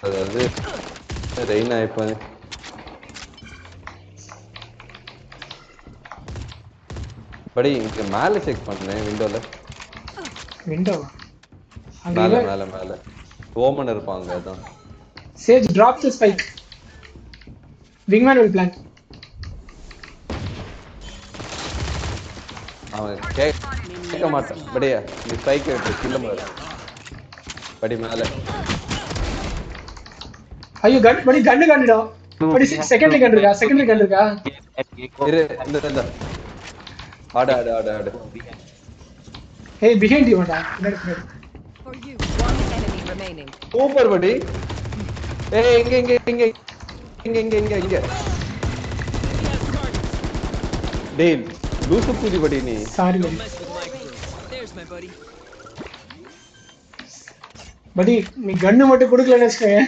அதாவது ரெயின் ஆயிப்பேன். படி இங்க மேல செக் பண்ணேன் விண்டோல. விண்டோ அங்க மேல மேல மேல ஓமன் இருப்பாங்க அதான். Sage drop the spike. விங்மேன் வில் பிளான்ட். அவன் கேட்க மாட்டான். படியா நீ ஸ்பைக் எடுத்து கில்ல மாறு. படி மேல. ஐயோ கன் படி கன்னுடா. படி செகண்டரி கன் இருக்கா? செகண்டரி கன் இருக்கா? இரு இந்த ஆடு ஆடு ஆடு ஆடு. Hey, behind you, man. For you, one enemy remaining. Super படி. ஏய் இங்க இங்க இங்க இங்க இங்க இங்க இங்க. டேய் லூசு பூதி படி நீ. Sorry, buddy. Buddy, நீ கன்னு மட்டும் கொடுக்கலன்னு வச்சுக்கோங்க.